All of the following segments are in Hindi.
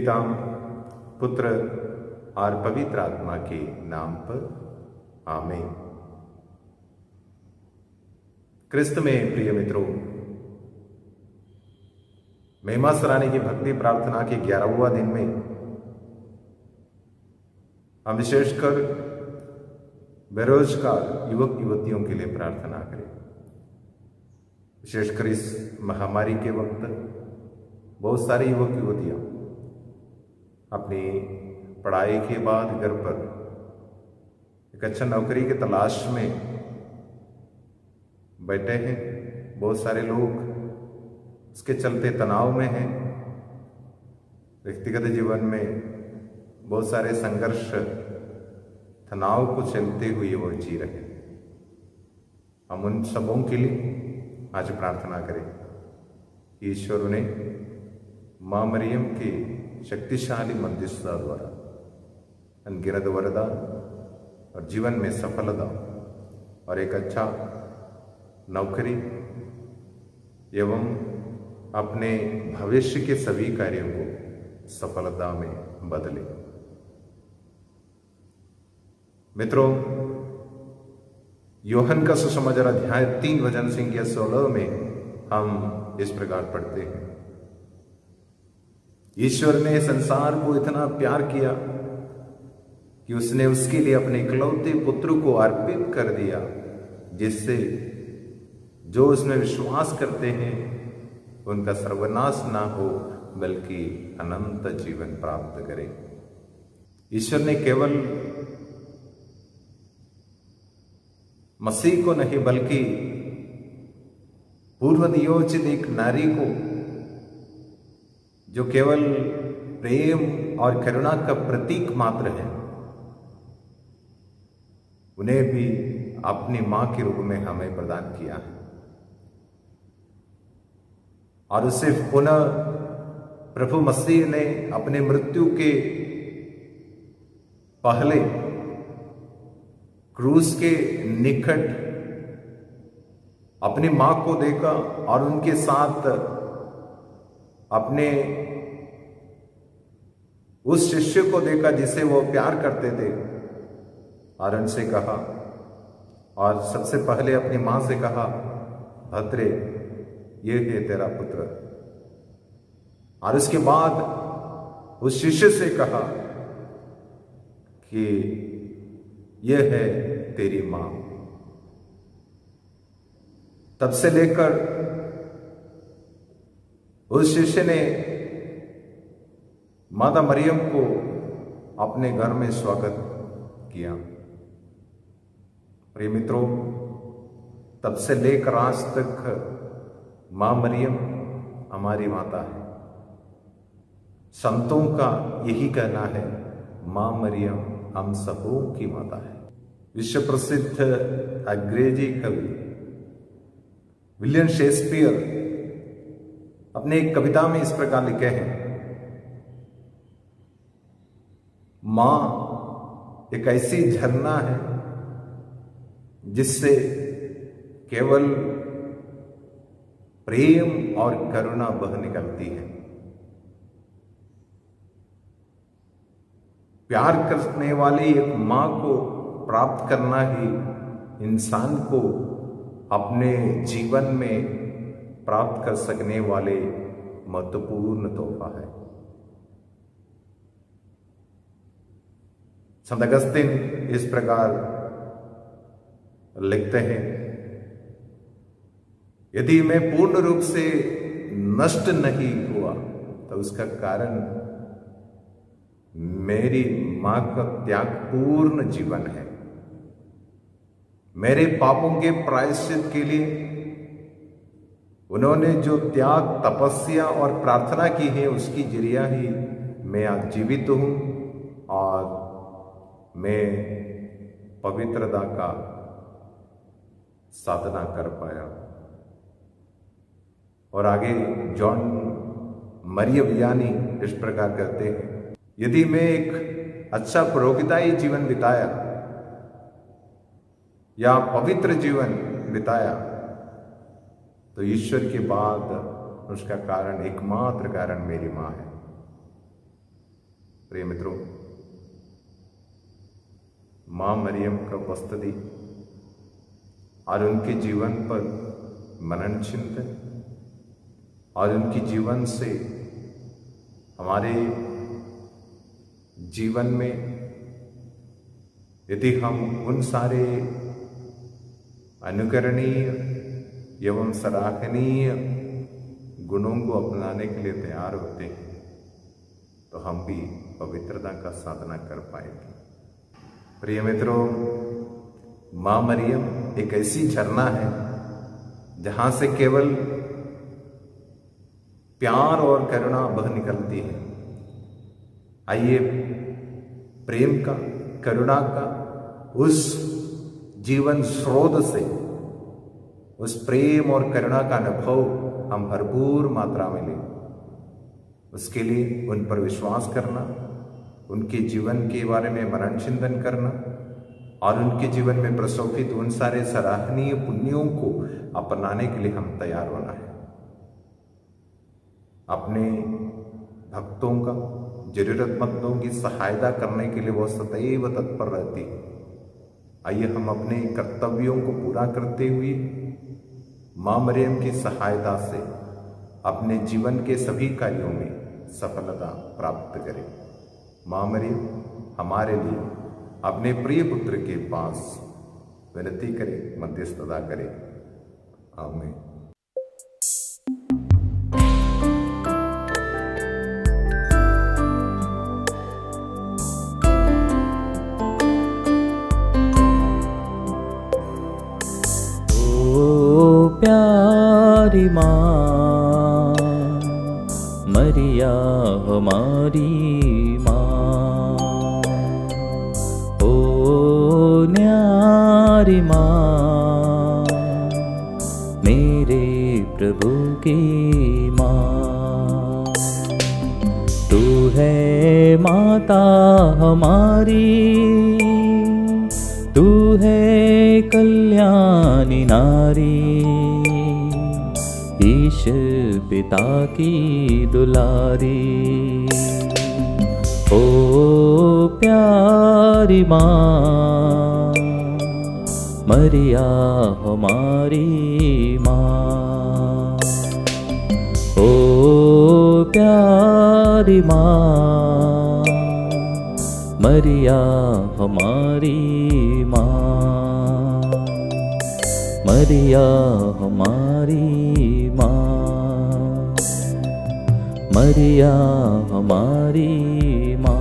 पिता पुत्र और पवित्र आत्मा के नाम पर आमीन। क्रिस्त में प्रिय मित्रों, महिमा सराहने की भक्ति प्रार्थना के 11वां दिन में हम विशेषकर बेरोजगार युवक युवतियों के लिए प्रार्थना करें। विशेषकर इस महामारी के वक्त बहुत सारे युवक युवतियां अपनी पढ़ाई के बाद घर पर एक अच्छा नौकरी की तलाश में बैठे हैं। बहुत सारे लोग उसके चलते तनाव में हैं। व्यक्तिगत जीवन में बहुत सारे संघर्ष तनाव को चलते हुए वो जी रहे हैं। हम उन सबों के लिए आज प्रार्थना करें। ईश्वर ने माँ मरियम के शक्तिशाली मध्यस्थता द्वारा अनगिनत वरदान और जीवन में सफलता और एक अच्छा नौकरी एवं अपने भविष्य के सभी कार्यों को सफलता में बदले। मित्रों, यूहन्ना का सुसमाचार अध्याय 3 वचन संख्या 16 में हम इस प्रकार पढ़ते हैं, ईश्वर ने संसार को इतना प्यार किया कि उसने उसके लिए अपने इकलौते पुत्र को अर्पित कर दिया, जिससे जो उसमें विश्वास करते हैं उनका सर्वनाश ना हो बल्कि अनंत जीवन प्राप्त करें। ईश्वर ने केवल मसीह को नहीं बल्कि पूर्व नियोजित एक नारी को, जो केवल प्रेम और करुणा का प्रतीक मात्र है, उन्हें भी अपनी मां के रूप में हमें प्रदान किया है और उसे पुनः प्रभु मसीह ने अपने मृत्यु के पहले क्रूस के निकट अपनी मां को देखा और उनके साथ अपने उस शिष्य को देखा जिसे वो प्यार करते थे और उनसे कहा, और सबसे पहले अपनी मां से कहा, भद्रे ये है तेरा पुत्र। और उसके बाद उस शिष्य से कहा कि यह है तेरी मां। तब से लेकर उस शिष्य ने माता मरियम को अपने घर में स्वागत किया। प्रिय मित्रों, तब से लेकर आज तक मां मरियम हमारी माता है। संतों का यही कहना है, मां मरियम हम सबों की माता है। विश्व प्रसिद्ध अंग्रेजी कवि विलियम शेक्सपियर अपने एक कविता में इस प्रकार लिखे हैं, मां एक ऐसी झरना है जिससे केवल प्रेम और करुणा बह निकलती है। प्यार करने वाली एक मां को प्राप्त करना ही इंसान को अपने जीवन में प्राप्त कर सकने वाले महत्वपूर्ण तोहफा है। संत अगस्तीन इस प्रकार लिखते हैं, यदि मैं पूर्ण रूप से नष्ट नहीं हुआ तो उसका कारण मेरी मां का त्यागपूर्ण जीवन है। मेरे पापों के प्रायश्चित के लिए उन्होंने जो त्याग, तपस्या और प्रार्थना की है, उसकी जरिया ही मैं आज जीवित हूं और मैं पवित्रता का साधना कर पाया। और आगे जॉन मरिया वियानी इस प्रकार कहते हैं, यदि मैं एक अच्छा पुरोहिताई जीवन बिताया या पवित्र जीवन बिताया तो ईश्वर के बाद उसका कारण, एकमात्र कारण मेरी मां है। प्रिय मित्रों, माँ मरियम का उपस्थिति और उनके जीवन पर मनन चिंतन और उनकी जीवन से हमारे जीवन में यदि हम उन सारे अनुकरणीय एवं सराहनीय गुणों को अपनाने के लिए तैयार होते हैं तो हम भी पवित्रता का साधना कर पाएंगे। प्रिय मित्रों, माँ मरियम एक ऐसी झरना है जहां से केवल प्यार और करुणा बह निकलती है। आइए प्रेम का, करुणा का, उस जीवन स्रोत से उस प्रेम और करुणा का अनुभव हम भरपूर मात्रा में लें। उसके लिए उन पर विश्वास करना, उनके जीवन के बारे में मनन चिंतन करना और उनके जीवन में प्रशोभित उन सारे सराहनीय पुण्यों को अपनाने के लिए हम तैयार होना है। अपने भक्तों का, जरूरतमंदों की सहायता करने के लिए वो सदैव तत्पर रहती है। आइए हम अपने कर्तव्यों को पूरा करते हुए माँ मरियम की सहायता से अपने जीवन के सभी कार्यों में सफलता प्राप्त करें। माँ मरियम हमारे लिए अपने प्रिय पुत्र के पास विनती करें, मध्यस्थता करें। आमीन। प्यारी माँ मरिया हमारी माँ, ओ न्यारी माँ मेरे प्रभु की माँ। तू है माता हमारी, तू है कल्याणी नारी, ईश पिता की दुलारी। ओ प्यारी माँ मरिया हमारी माँ, ओ प्यारी माँ मरिया हमारी माँ, मरिया हमारी माँ, मरिया हमारी माँ।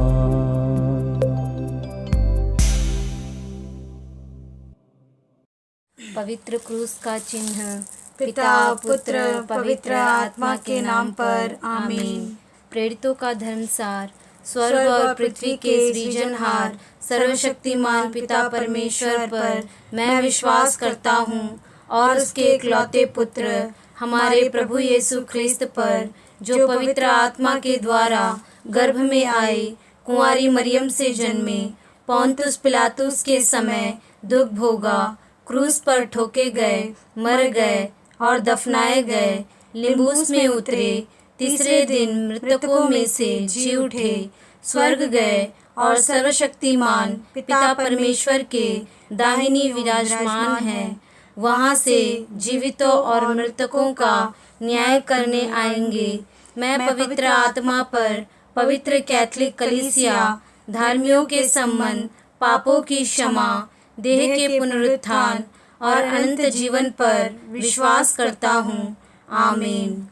पवित्र क्रूस का चिन्ह पिता, पुत्र, पवित्र आत्मा के नाम पर आमीन। प्रेरितों का धर्मसार। स्वर्ग और पृथ्वी के सृजनहार सर्वशक्तिमान पिता परमेश्वर पर मैं विश्वास करता हूँ और उसके इकलौते पुत्र हमारे प्रभु यीशु ख्रिस्त पर, जो पवित्र आत्मा के द्वारा गर्भ में आए, कुंवारी मरियम से जन्मे, पोंतुस पिलातुस के समय दुख भोगा, क्रूस पर ठोके गए, मर गए और दफनाए गए, लिम्बूस में उतरे, तीसरे दिन मृतकों में से जी उठे, स्वर्ग गए और सर्वशक्तिमान पिता परमेश्वर के दाहिनी विराजमान है। वहाँ से जीवितों और मृतकों का न्याय करने आएंगे। मैं पवित्र आत्मा पर, पवित्र कैथोलिक कलीसिया, धर्मियों के संबंध, पापों की क्षमा, देह के पुनरुत्थान और अनंत जीवन पर विश्वास करता हूँ। आमीन।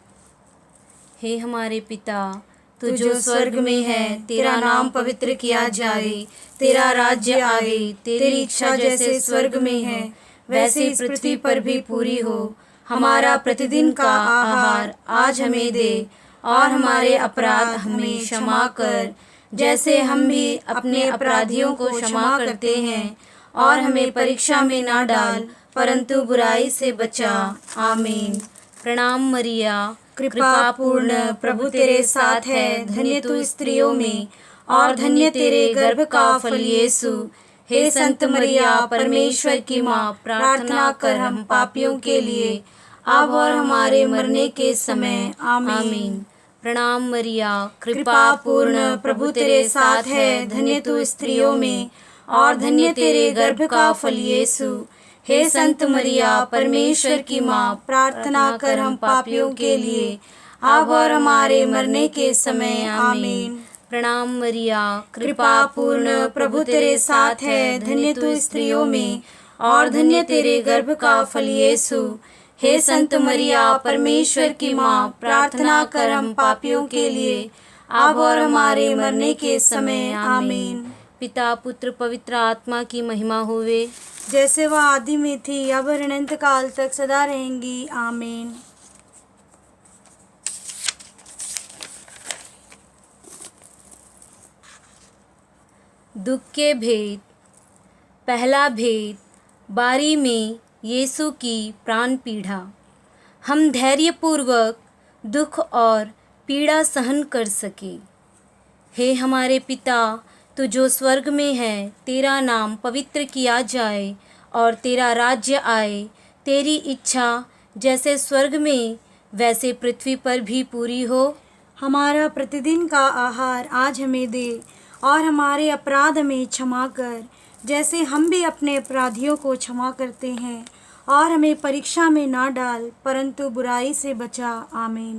हे हमारे पिता, तू जो स्वर्ग में है, तेरा नाम पवित्र किया जाए, तेरा राज्य आए, तेरी इच्छा जैसे स्वर्ग में है वैसे इस पृथ्वी पर भी पूरी हो। हमारा प्रतिदिन का आहार आज हमें दे और हमारे अपराध हमें क्षमा कर, जैसे हम भी अपने अपराधियों को क्षमा करते हैं, और हमें परीक्षा में ना डाल परंतु बुराई से बचा। आमीन। प्रणाम मरिया, कृपा पूर्ण, प्रभु तेरे साथ है, धन्य तू स्त्रियों में और धन्य तेरे गर्भ का फल यीशु। हे संत मरिया, परमेश्वर की माँ, प्रार्थना कर हम पापियों के लिए अब और हमारे मरने के समय। आमीन। प्रणाम मरिया, कृपा पूर्ण, प्रभु तेरे साथ है, धन्य तू स्त्रियों में और धन्य तेरे गर्भ का फल यीशु। हे संत मरिया, परमेश्वर की माँ, प्रार्थना कर हम पापियों के लिए, अब और हमारे मरने के समय। आमीन। प्रणाम मरिया, कृपा पूर्ण, प्रभु तेरे साथ है, धन्य तू स्त्रियों में और धन्य तेरे गर्भ का फल यीशु। हे संत मरिया, परमेश्वर की माँ, प्रार्थना कर हम पापियों के लिए, अब और हमारे मरने के समय। आमीन। पिता, पुत्र, पवित्र आत्मा की महिमा होवे, जैसे वह आदि में थी, अब और अनंत काल तक सदा रहेंगी। आमीन। दुख के भेद। पहला भेद, बारी में यीशु की प्राण पीड़ा। हम धैर्यपूर्वक दुख और पीड़ा सहन कर सके। हे हमारे पिता, तू जो स्वर्ग में है, तेरा नाम पवित्र किया जाए और तेरा राज्य आए। तेरी इच्छा जैसे स्वर्ग में वैसे पृथ्वी पर भी पूरी हो। हमारा प्रतिदिन का आहार आज हमें दे और हमारे अपराध हमें क्षमा कर, जैसे हम भी अपने अपराधियों को क्षमा करते हैं, और हमें परीक्षा में ना डाल, परंतु बुराई से बचा। आमीन।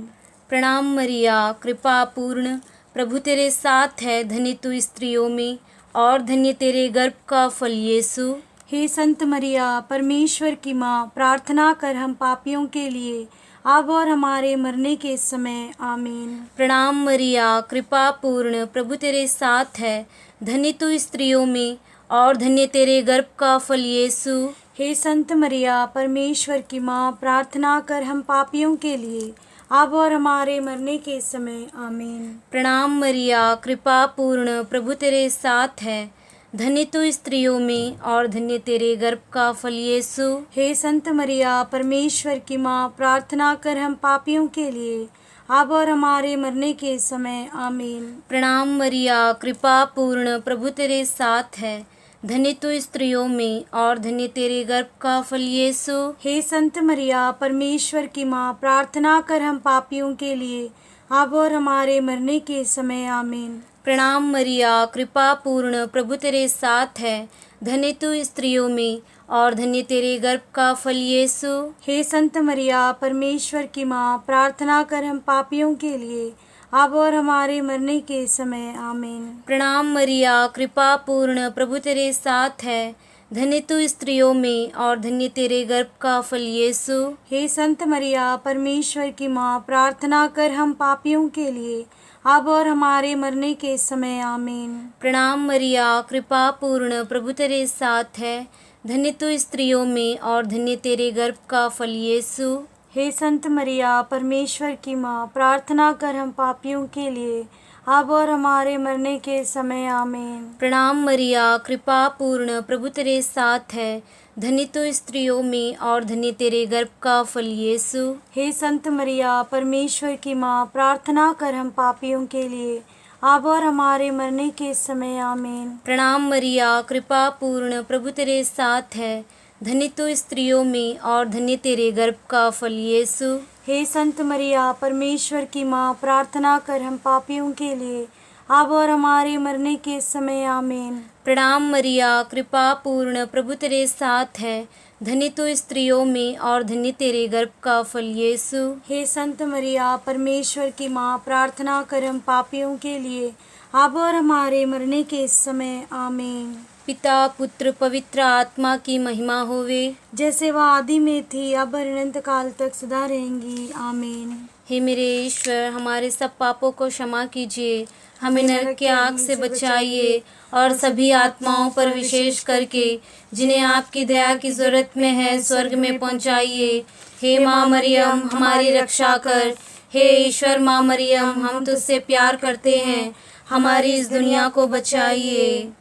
प्रणाम मरिया, कृपा पूर्ण, प्रभु तेरे साथ है, धन्य तू स्त्रियों में और धन्य तेरे गर्भ का फल यीशु। हे संत मरिया, परमेश्वर की माँ, प्रार्थना कर हम पापियों के लिए, अब और हमारे मरने के समय। आमीन। प्रणाम मरिया, कृपा पूर्ण, प्रभु तेरे साथ है, धन्य तू स्त्रियों में और धन्य तेरे गर्भ का फल यीशु। हे संत मरिया, परमेश्वर की माँ, प्रार्थना कर हम पापियों के लिए, अब और हमारे मरने के समय। आमीन। प्रणाम मरिया, कृपा पूर्ण, प्रभु तेरे साथ है, धन्य तू स्त्रियों में और धन्य तेरे गर्भ का फल यीशु। हे संत मरिया, परमेश्वर की माँ, प्रार्थना कर हम पापियों के लिए, अब और हमारे मरने के समय। आमीन। प्रणाम मरिया, कृपा पूर्ण, प्रभु तेरे साथ है, धन्य तू स्त्रियों में और धन्य तेरे गर्भ का फल यीशु। हे संत मरिया, परमेश्वर की माँ, प्रार्थना कर हम पापियों के लिए, अब और हमारे मरने के समय। आमीन। प्रणाम मरिया, कृपा पूर्ण, प्रभु तेरे साथ है, धन्य तू स्त्रियों में और धन्य तेरे गर्भ का फल यीशु। हे संत मरिया, परमेश्वर की माँ, प्रार्थना कर हम पापियों के लिए, अब और हमारे मरने के समय। आमीन। प्रणाम मरिया, कृपा पूर्ण, प्रभु तेरे साथ है, धन्य तू स्त्रियों में और धन्य तेरे गर्भ का फल यीशु। हे संत मरिया, परमेश्वर की माँ, प्रार्थना कर हम पापियों के लिए, अब और हमारे मरने के समय। आमीन। प्रणाम मरिया, कृपा पूर्ण, प्रभु तेरे साथ है, धन्य तू स्त्रियों में और धन्य तेरे गर्भ का फल यीशु। हे संत मरिया, परमेश्वर की माँ, प्रार्थना कर हम पापियों के लिए, अब और हमारे मरने के समय। आमीन। प्रणाम मरिया, कृपा पूर्ण, प्रभु तेरे साथ है, धन्य तू स्त्रियों में और धन्य तेरे गर्भ का फल यीशु। हे संत मरिया, परमेश्वर की माँ, प्रार्थना कर हम पापियों के लिए, अब और हमारे मरने के समय। आमीन। प्रणाम मरिया, कृपा पूर्ण, प्रभु तेरे साथ है, धन्य तू स्त्रियों में और धन्य तेरे गर्भ का फल यीशु। हे संत मरिया, परमेश्वर की माँ, प्रार्थना कर हम पापियों के लिए, अब और हमारे मरने के समय। आमीन। प्रणाम मरिया, कृपा पूर्ण, प्रभु तेरे साथ है, धन्य तू स्त्रियों में और धन्य तेरे गर्भ का फल यीशु। हे संत मरिया, परमेश्वर की माँ, प्रार्थना कर हम पापियों के लिए, अब और हमारे मरने के समय। आमीन। पिता, पुत्र, पवित्र आत्मा की महिमा होवे, जैसे वह आदि में थी, अब और अनंत काल तक सदा रहेंगी। आमीन। हे मेरे ईश्वर, हमारे सब पापों को क्षमा कीजिए, हमें नरक की आग से बचाइए और सभी आत्माओं पर विशेष करके जिन्हें आपकी दया की जरूरत में है, स्वर्ग में पहुंचाइए। हे माँ मरियम, हमारी रक्षा कर। हे ईश्वर माँ मरियम, हम तुझसे प्यार करते हैं, हमारी इस दुनिया को बचाइए।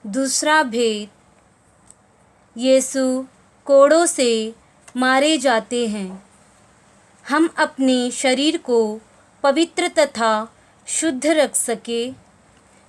दूसरा भेद, यीशु कोड़ों से मारे जाते हैं। हम अपने शरीर को पवित्र तथा शुद्ध रख सके।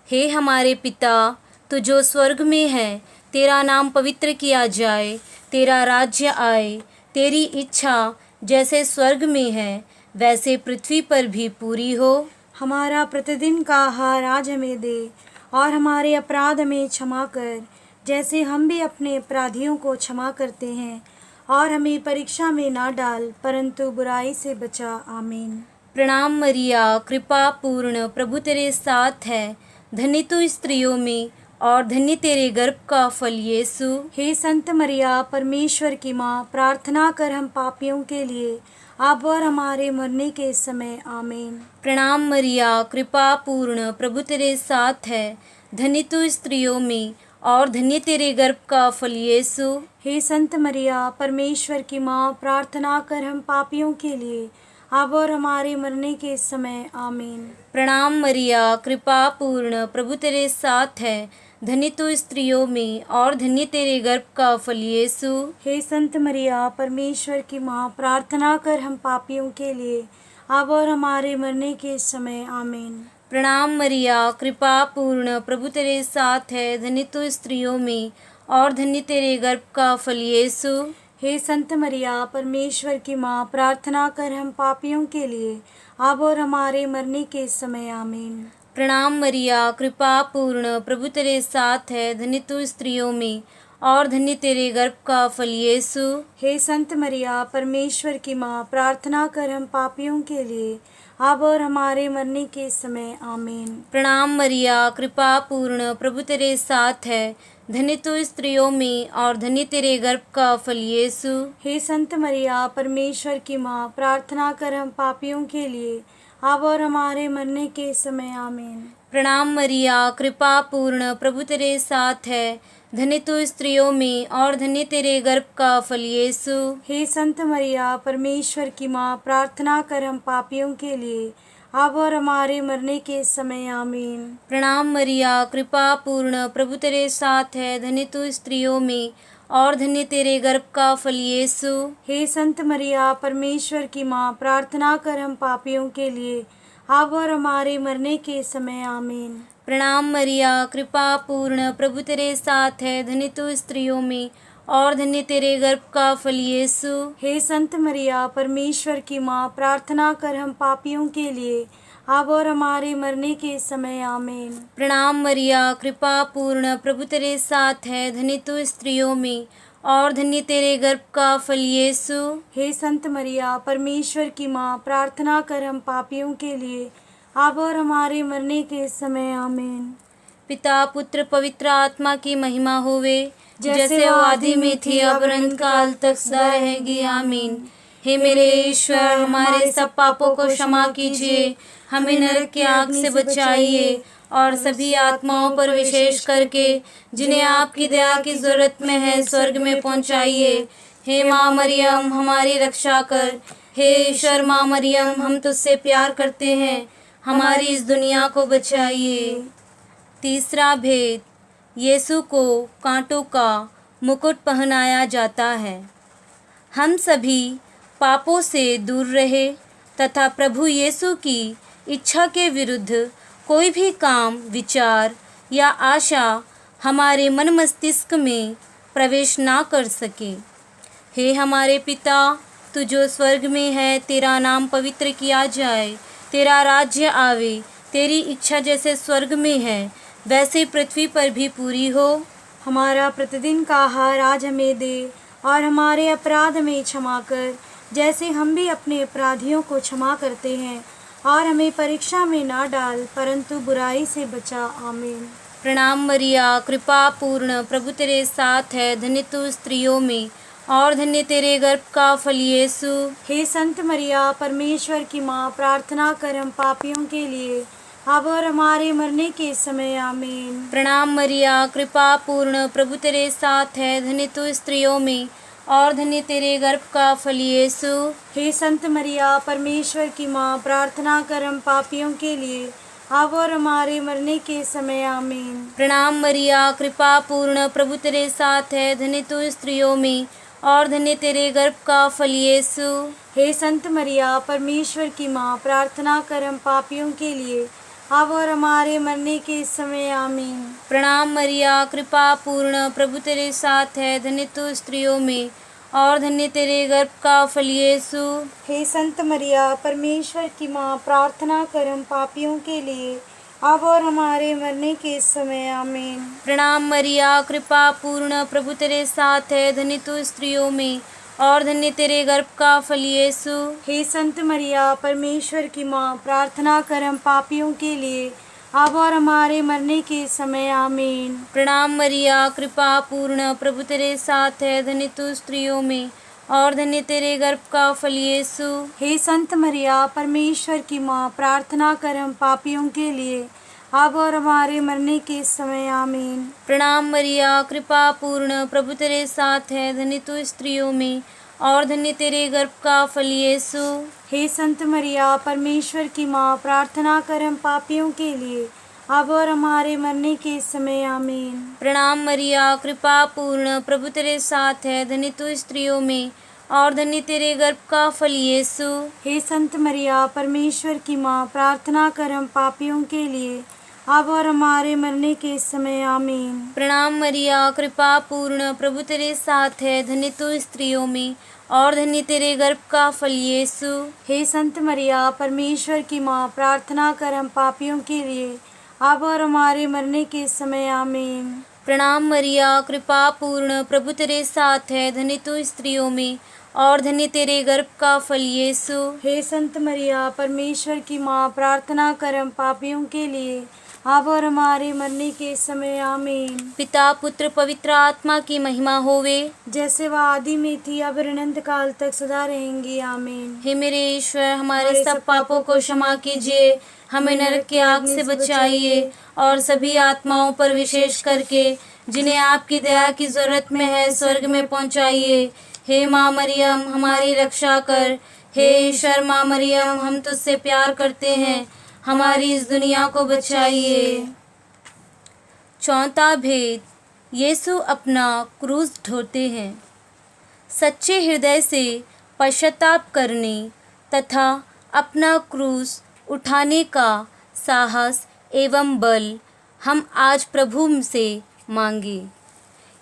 हे हमारे पिता, तू जो स्वर्ग में है, तेरा नाम पवित्र किया जाए, तेरा राज्य आए, तेरी इच्छा जैसे स्वर्ग में है वैसे पृथ्वी पर भी पूरी हो। हमारा प्रतिदिन का आहार आज हमें दे, और हमारे अपराध हमें क्षमा कर, जैसे हम भी अपने अपराधियों को क्षमा करते हैं, और हमें परीक्षा में ना डाल, परंतु बुराई से बचा। आमीन। प्रणाम मरिया, कृपा पूर्ण, प्रभु तेरे साथ है। धन्य तू स्त्रियों में, और धन्य तेरे गर्भ का फल यीशु। हे संत मरिया, परमेश्वर की माँ, प्रार्थना कर हम पापियों के लिए, अब और हमारे मरने के समय। आमीन। प्रणाम मरिया, कृपा पूर्ण, प्रभु तेरे साथ है। धन्य तू स्त्रियों में, और धन्य तेरे गर्भ का फल यीशु। हे संत मरिया, परमेश्वर की माँ, प्रार्थना कर हम पापियों के लिए, अब और हमारे मरने के समय। आमीन। प्रणाम मरिया, कृपा पूर्ण, प्रभु तेरे साथ है। धन्य तू स्त्रियों में, और धन्य तेरे गर्भ का फल यीशु। हे संत मरिया, परमेश्वर की माँ, प्रार्थना कर हम पापियों के लिए, अब और हमारे मरने के समय। आमीन। प्रणाम मरिया, कृपा पूर्ण, प्रभु तेरे साथ है। धन्य तू स्त्रियों में, और धन्य तेरे गर्भ का फल यीशु। हे संत मरिया, परमेश्वर की माँ, प्रार्थना कर हम पापियों के लिए, अब और हमारे मरने के समय। आमीन। प्रणाम मरिया, कृपा पूर्ण, प्रभु तेरे साथ है। धन्य तू स्त्रियों में, और धन्य तेरे गर्भ का फल यीशु। हे संत मरिया, परमेश्वर की माँ, प्रार्थना कर हम पापियों के लिए, अब और हमारे मरने के समय। आमीन। प्रणाम मरिया, कृपा पूर्ण, प्रभु तेरे साथ है। धन्य तू स्त्रियों में, और धन्य तेरे गर्भ का फल यीशु। हे संत मरिया, परमेश्वर की माँ, प्रार्थना कर हम पापियों के लिए, अब और हमारे मरने के समय। आमीन। प्रणाम मरिया, कृपा पूर्ण, प्रभु तेरे साथ है। धन्य तू स्त्रियों में, और धन्य तेरे गर्भ का फल यीशु। हे संत मरिया, परमेश्वर की माँ, प्रार्थना कर हम पापियों के लिए, अब और हमारे मरने के समय। आमीन। प्रणाम मरिया, कृपा पूर्ण, प्रभु तेरे साथ है। धन्य तू स्त्रियों में, और धन्य तेरे गर्भ का फल यीशु। हे संत मरिया, परमेश्वर की माँ, प्रार्थना कर हम पापियों के लिए, अब और हमारे मरने के समय। आमीन। प्रणाम मरिया, कृपा पूर्ण, प्रभु तेरे साथ है। धन्य तू स्त्रियों में, और धन्य तेरे गर्भ का फल यीशु। हे संत मरिया, परमेश्वर की माँ, प्रार्थना कर हम पापियों के लिए, अब और हमारे मरने के समय। आमीन। प्रणाम मरिया, कृपा पूर्ण, प्रभु तेरे साथ है। धन्य तू स्त्रियों में, और धन्य तेरे गर्भ का फल यीशु। हे संत मरिया, परमेश्वर की माँ, प्रार्थना कर हम पापियों के लिए, अब और हमारे मरने के समय। आमीन। पिता, पुत्र, पवित्र आत्मा की महिमा होवे, जैसे वो वो आदि में थी, अब अनंत काल तक सदा रहेगी। आमीन। हे मेरे ईश्वर, हमारे सब पापों को क्षमा कीजिए, हमें नरक की आग से बचाइए, और सभी आत्माओं पर विशेष करके जिन्हें आपकी दया की जरूरत में है, स्वर्ग में पहुंचाइए। हे माँ मरियम, हमारी रक्षा कर। हे ईश्वर माँ मरियम, हम तुझसे प्यार करते हैं, हमारी इस दुनिया को बचाइए। तीसरा भेद, यीशु को कांटों का मुकुट पहनाया जाता है। हम सभी पापों से दूर रहे तथा प्रभु यीशु की इच्छा के विरुद्ध कोई भी काम, विचार या आशा हमारे मन मस्तिष्क में प्रवेश ना कर सके। हे हमारे पिता, तू जो स्वर्ग में है, तेरा नाम पवित्र किया जाए, तेरा राज्य आवे, तेरी इच्छा जैसे स्वर्ग में है वैसे पृथ्वी पर भी पूरी हो। हमारा प्रतिदिन का आहार आज हमें दे, और हमारे अपराध हमें क्षमा कर, जैसे हम भी अपने अपराधियों को क्षमा करते हैं, और हमें परीक्षा में ना डाल, परंतु बुराई से बचा। आमीन। प्रणाम मरिया, कृपा पूर्ण, प्रभु तेरे साथ है। धन्य तू स्त्रियों में, और धन्य तेरे गर्भ का फल यीशु। हे संत मरिया, परमेश्वर की माँ, प्रार्थना कर हम पापियों के लिए, अब और हमारे मरने के समय। आमीन। प्रणाम मरिया, कृपा पूर्ण, प्रभु तेरे साथ है। धन्य तू स्त्रियों में, और धन्य तेरे गर्भ का फल यीशु। हे संत मरिया, परमेश्वर की माँ, प्रार्थना कर हम पापियों के लिए, अब और हमारे मरने के समय। आमीन। प्रणाम मरिया, कृपा पूर्ण, प्रभु तेरे साथ है। धन्य तू स्त्रियों में, और धन्य तेरे गर्भ का फल यीशु। हे संत मरिया, परमेश्वर की माँ, प्रार्थना कर हम पापियों के लिए, अब और हमारे मरने के समय। आमीन। प्रणाम मरिया, कृपा पूर्ण, प्रभु तेरे साथ है। धन्य तू स्त्रियों में, और धन्य तेरे गर्भ का फल यीशु। हे संत मरिया, परमेश्वर की माँ, प्रार्थना कर हम पापियों के लिए, अब और हमारे मरने के समय। आमीन। प्रणाम मरिया, कृपा पूर्ण, प्रभु तेरे साथ है, धन्य तू स्त्रियों में और धन्य तेरे गर्भ का फल यीशु। हे संत मरिया, परमेश्वर की माँ, प्रार्थना कर हम पापियों के लिए, अब और हमारे मरने के समय। आमीन। प्रणाम मरिया, कृपा पूर्ण, प्रभु तेरे साथ है, धन्य तू स्त्रियों में और धन्य तेरे गर्भ का फल यीशु। हे संत मरिया, परमेश्वर की माँ, प्रार्थना कर हम पापियों के लिए, अब और हमारे मरने के समय। आमीन। प्रणाम मरिया, कृपा पूर्ण, प्रभु तेरे साथ है, धन्य तू स्त्रियों में और धन्य तेरे गर्भ का फल यीशु। हे संत मरिया, परमेश्वर की माँ, प्रार्थना कर हम पापियों के लिए, अब और हमारे मरने के समय। आमीन। प्रणाम मरिया, कृपा पूर्ण, प्रभु तेरे साथ है, धन्य तू स्त्रियों में और धन्य तेरे गर्भ का फल यीशु। हे संत मरिया, परमेश्वर की माँ, प्रार्थना कर हम पापियों के लिए, अब और हमारे मरने के समय। आमीन। प्रणाम मरिया, कृपा पूर्ण, प्रभु तेरे साथ है, धन्य तू स्त्रियों में और धन्य तेरे गर्भ का फल यीशु। हे संत मरिया, परमेश्वर की माँ, प्रार्थना कर हम पापियों के लिए, अब और हमारे मरने के समय। आमीन। प्रणाम मरिया, कृपा पूर्ण, प्रभु तेरे साथ है, धन्य तू स्त्रियों में और धन्य तेरे गर्भ का फल यीशु। हे संत मरिया, परमेश्वर की माँ, प्रार्थना कर हम पापियों के लिए, अब और हमारे मरने के समय। आमीन। पिता पुत्र पवित्र आत्मा की महिमा होवे, जैसे वह आदि में थी, अब अनंत काल तक सदा रहेंगी। आमीन। हे मेरे ईश्वर, हमारे सब पापों को क्षमा कीजिए, हमें नरक की आग से बचाइए और सभी आत्माओं पर विशेष करके जिन्हें आपकी दया की जरूरत में है, स्वर्ग में पहुंचाइए। हे माँ मरियम, हमारी रक्षा कर। हे ईश्वर, माँ मरियम, हम तुझसे प्यार करते हैं, हमारी इस दुनिया को बचाइए। चौथा भेद, यीशु अपना क्रूस ढोते हैं। सच्चे हृदय से पश्चाताप करने तथा अपना क्रूस उठाने का साहस एवं बल हम आज प्रभु से मांगे।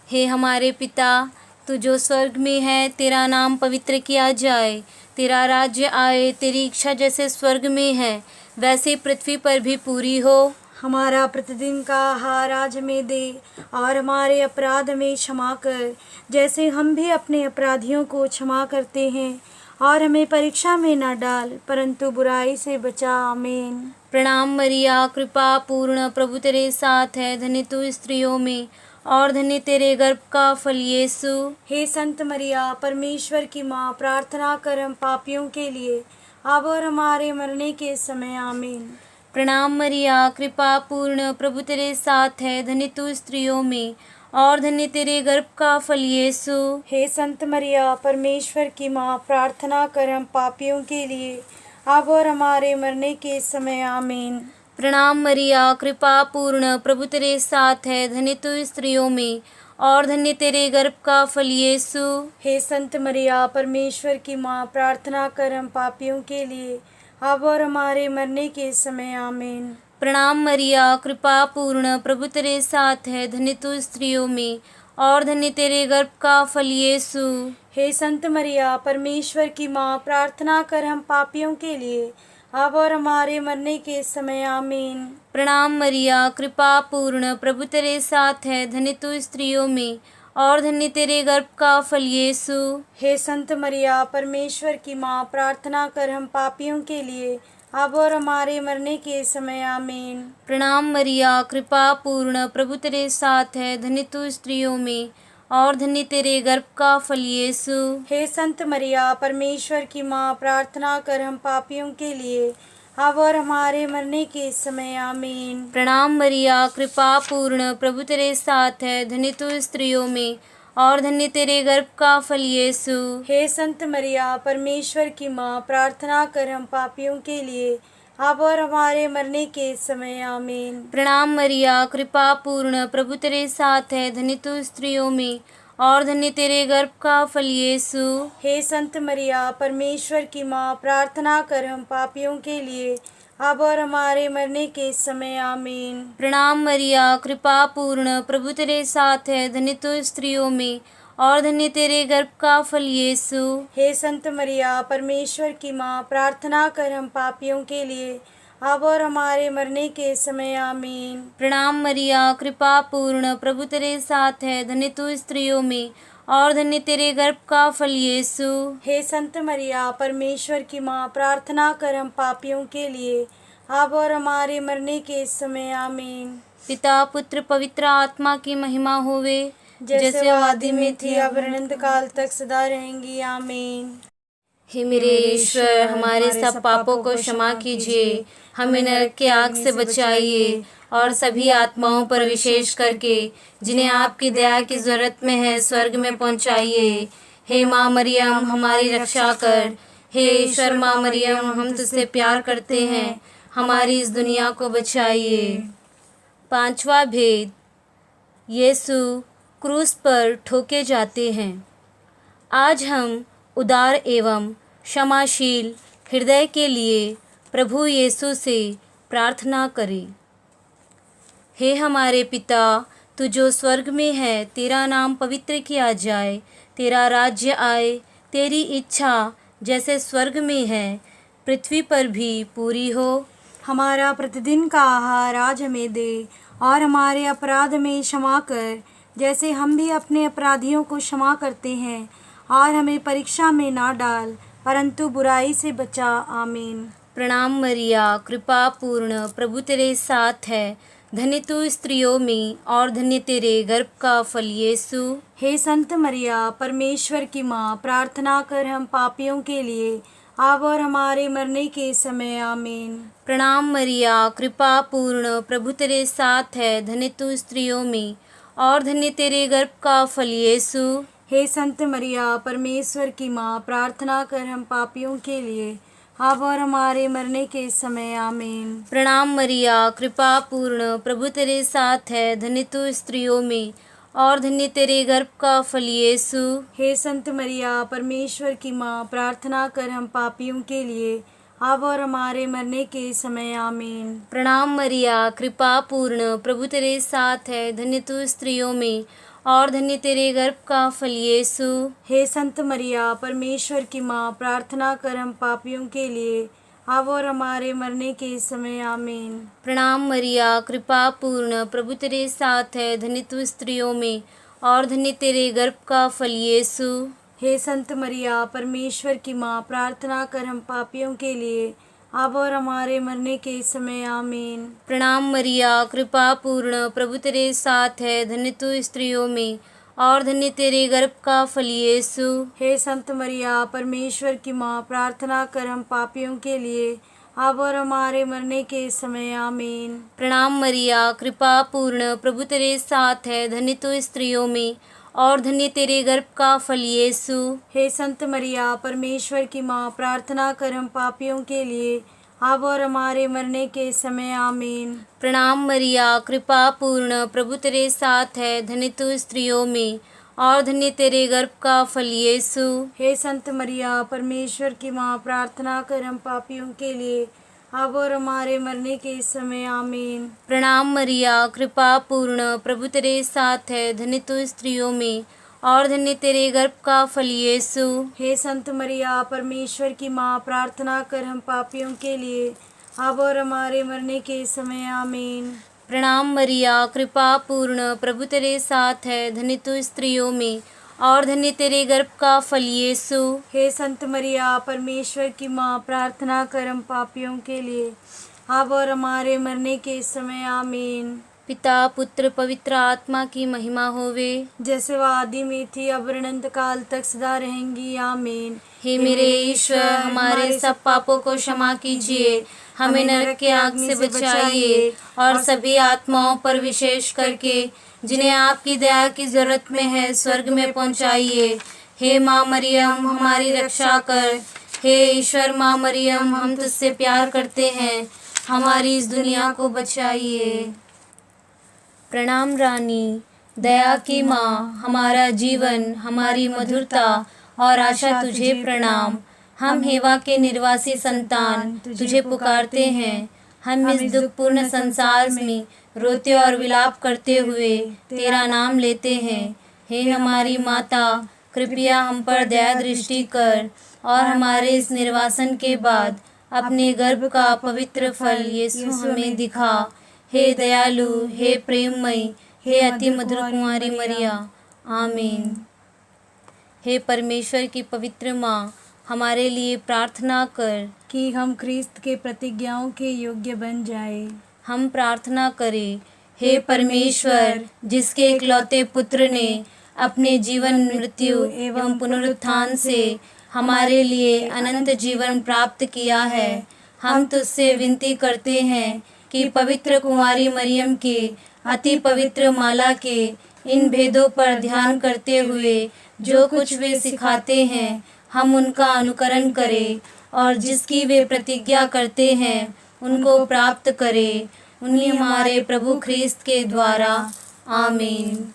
हे हमारे पिता, तू जो स्वर्ग में है, तेरा नाम पवित्र किया जाए, तेरा राज्य आए, तेरी इच्छा जैसे स्वर्ग में है वैसे पृथ्वी पर भी पूरी हो। हमारा प्रतिदिन का आहार आज हमें दे और हमारे अपराध में क्षमा कर, जैसे हम भी अपने अपराधियों को क्षमा करते हैं, और हमें परीक्षा में न डाल, परंतु बुराई से बचा। आमीन। प्रणाम मरिया, कृपा पूर्ण, प्रभु तेरे साथ है, धन्य तू स्त्रियों में और धन्य तेरे गर्भ का फल यीशु। हे संत मरिया, परमेश्वर की माँ, प्रार्थना कर हम पापियों के लिए, अब और हमारे मरने के समय। आमीन। प्रणाम मरिया, कृपा पूर्ण, प्रभु तेरे साथ है, धन्य तू स्त्रियों में और धन्य तेरे गर्भ का फल यीशु। हे संत मरिया, परमेश्वर की माँ, प्रार्थना कर हम पापियों के लिए, अब और हमारे मरने के समय। आमीन। प्रणाम मरिया, कृपा पूर्ण, प्रभु तेरे साथ है, धन्य तू स्त्रियों में और धन्य तेरे गर्भ का फल यीशु। हे संत मरिया, परमेश्वर की माँ, प्रार्थना कर हम पापियों के लिए, अब और हमारे मरने के समय। आमीन। प्रणाम मरिया, कृपा पूर्ण, प्रभु तेरे साथ है, धन्य तू स्त्रियों में और धन्य तेरे गर्भ का फल यीशु। हे संत मरिया, परमेश्वर की माँ, प्रार्थना कर हम पापियों के लिए, अब और हमारे मरने के समय। आमीन। प्रणाम मरिया, कृपा पूर्ण, प्रभु तेरे साथ है, धन्य तू स्त्रियों में और धन्य तेरे गर्भ का फल यीशु। हे संत मरिया, परमेश्वर की माँ, प्रार्थना कर हम पापियों के लिए, अब और हमारे मरने के समय। आमीन। प्रणाम मरिया, कृपा पूर्ण, प्रभु तेरे साथ है, धन्य तू स्त्रियों में और धन्य तेरे गर्भ का फल यीशु। हे संत मरिया, परमेश्वर की माँ, प्रार्थना कर हम पापियों के लिए, अब और हमारे मरने के समय। आमीन। प्रणाम मरिया, कृपा पूर्ण, प्रभु तेरे साथ है, धन्य तू स्त्रियों में और धन्य तेरे गर्भ का फल यीशु। हे संत मरिया, परमेश्वर की माँ, प्रार्थना कर हम पापियों के लिए, अब और हमारे मरने के समय। आमीन। प्रणाम मरिया, कृपा पूर्ण, प्रभु तेरे साथ है, धन्य तू स्त्रियों में और धन्य तेरे गर्भ का फल यीशु। हे संत मरिया, परमेश्वर की माँ, प्रार्थना कर हम पापियों के लिए, अब और हमारे मरने के समय। आमीन। प्रणाम मरिया, कृपा पूर्ण, प्रभु तेरे साथ है, धन्य तू स्त्रियों में और धन्य तेरे गर्भ का फल यीशु। हे संत मरिया, परमेश्वर की माँ, प्रार्थना कर हम पापियों के लिए अब और हमारे मरने के समय, आमीन। प्रणाम मरिया, कृपा पूर्ण, प्रभु तेरे साथ है, धन्य तू स्त्रियों में और धन्य तेरे गर्भ का फल यीशु। हे संत मरिया, परमेश्वर की माँ, प्रार्थना कर हम पापियों के लिए अब और हमारे मरने के समय, आमीन। पिता पुत्र पवित्र आत्मा की महिमा होवे, जैसे आदि में थी अब अनंत काल तक सदा रहेंगी, आमीन। हे मेरे ईश्वर, हमारे सब पापों को क्षमा कीजिए, हमें नरक के आग से बचाइए और सभी आत्माओं पर विशेष करके जिन्हें आपकी दया की जरूरत में है स्वर्ग में पहुंचाइए। हे माँ मरियम, हमारी रक्षा कर। हे ईश्वर माँ मरियम, हम तुझसे प्यार करते हैं, हमारी इस दुनिया को बचाइए। पांचवा भेद, यीशु क्रूस पर ठोके जाते हैं। आज हम उदार एवं क्षमाशील हृदय के लिए प्रभु यीशु से प्रार्थना करें। हे हमारे पिता, तू जो स्वर्ग में है, तेरा नाम पवित्र किया जाए, तेरा राज्य आए, तेरी इच्छा जैसे स्वर्ग में है पृथ्वी पर भी पूरी हो। हमारा प्रतिदिन का आहार आज हमें दे और हमारे अपराध में क्षमा कर, जैसे हम भी अपने अपराधियों को क्षमा करते हैं, और हमें परीक्षा में ना डाल परंतु बुराई से बचा, आमीन। प्रणाम मरिया, कृपा पूर्ण, प्रभु तेरे साथ है, धन्य तू स्त्रियों में और धन्य तेरे गर्भ का फल यीशु। हे संत मरिया, परमेश्वर की माँ, प्रार्थना कर हम पापियों के लिए अब और हमारे मरने के समय, आमीन। प्रणाम मरिया, कृपा पूर्ण, प्रभु तेरे साथ है, धन्य तू स्त्रियों में और धन्य तेरे गर्भ का फल यीशु। हे संत मरिया, परमेश्वर की माँ, प्रार्थना कर हम पापियों के लिए अब और हमारे मरने के समय, आमीन। प्रणाम मरिया, कृपा पूर्ण, प्रभु तेरे साथ है, धन्य तू स्त्रियों में और धन्य तेरे गर्भ का फल यीशु। हे संत मरिया, परमेश्वर की माँ, प्रार्थना कर हम पापियों के लिए अब और हमारे मरने के समय, आमीन। प्रणाम मरिया, कृपा पूर्ण, प्रभु तेरे साथ है, धन्य तू स्त्रियों में और धन्य तेरे गर्भ का फल यीशु। हे संत मरिया, परमेश्वर की माँ, प्रार्थना कर हम पापियों के लिए अब और हमारे मरने के समय, आमीन। प्रणाम मरिया, कृपा पूर्ण, प्रभु तेरे साथ है, धन्य तू स्त्रियों में और धन्य तेरे गर्भ का फल यीशु। हे संत मरिया, परमेश्वर की माँ, प्रार्थना कर हम पापियों के लिए अब और हमारे मरने के समय, आमीन। प्रणाम मरिया, कृपा पूर्ण, प्रभु तेरे साथ है, धन्य तू स्त्रियों में और धन्य तेरे गर्भ का फल यीशु। हे संत मरिया, परमेश्वर की माँ, प्रार्थना कर हम पापियों के लिए अब और हमारे मरने के समय, आमीन। प्रणाम मरिया, कृपा पूर्ण, प्रभु तेरे साथ है, धन्य तू स्त्रियों में और धन्य तेरे गर्भ का फल यीशु। हे संत मरिया, परमेश्वर की माँ, प्रार्थना कर हम पापियों के लिए अब और हमारे मरने के समय, आमीन। प्रणाम मरिया, कृपा पूर्ण, प्रभु तेरे साथ है, धन्य तू स्त्रियों में और धन्य तेरे गर्भ का फल यीशु। हे संत मरिया, परमेश्वर की माँ, प्रार्थना कर हम पापियों के लिए अब और हमारे मरने के समय, आमीन। प्रणाम मरिया, कृपा पूर्ण, प्रभु तेरे साथ है, धन्य तू स्त्रियों में और धन्य तेरे गर्भ का फल यीशु। हे संत मरिया, परमेश्वर की माँ, प्रार्थना कर हम पापियों के लिए अब और हमारे मरने के समय, आमीन। प्रणाम मरिया, कृपा पूर्ण, प्रभु तेरे साथ है, धन्य तू स्त्रियों में और धन्य तेरे गर्भ का फल यीशु। हे संत मरिया, परमेश्वर की माँ, प्रार्थना कर हम पापियों के लिए अब और हमारे मरने के समय, आमीन। पिता पुत्र पवित्र आत्मा की महिमा होवे, जैसे वह आदि में थी अब अनंत काल तक सदा रहेंगी, आमीन। हे मेरे ईश्वर, हमारे सब पापों को क्षमा कीजिए, हमें नरक के आग से बचाइए और सभी आत्माओं पर विशेष करके जिन्हें आपकी दया की जरूरत में है स्वर्ग में पहुंचाइए। हे माँ मरियम, हमारी रक्षा कर। हे ईश्वर माँ मरियम, हम तुझसे प्यार करते हैं, हमारी इस दुनिया को बचाइए। प्रणाम रानी, दया की माँ, हमारा जीवन, हमारी मधुरता और आशा तुझे प्रणाम। हम हेवा के निर्वासी संतान तुझे पुकारते हैं। हम इस दुखपूर्ण संसार में रोते और विलाप करते हुए तेरा नाम लेते हैं। हे हमारी माता, कृपया हम पर दया दृष्टि कर और हमारे इस निर्वासन के बाद अपने गर्भ का पवित्र फल यीशु हमें दिखा। हे दयालु, हे प्रेममयी, हे अति मधुर कुंवारी मरिया, आमीन। हे परमेश्वर की पवित्र माँ, हमारे लिए प्रार्थना कर कि हम ख्रिस्त के प्रतिज्ञाओं के योग्य बन जाए। हम प्रार्थना करें। हे परमेश्वर, जिसके इकलौते पुत्र ने अपने जीवन, मृत्यु एवं पुनरुत्थान से हमारे लिए अनंत जीवन प्राप्त किया है, हम तुझसे विनती करते हैं कि पवित्र कुंवारी मरियम के अति पवित्र माला के इन भेदों पर ध्यान करते हुए जो कुछ वे सिखाते हैं, हम उनका अनुकरण करें और जिसकी वे प्रतिज्ञा करते हैं उनको प्राप्त करें, उन्हीं हमारे प्रभु ख्रिस्त के द्वारा, आमीन।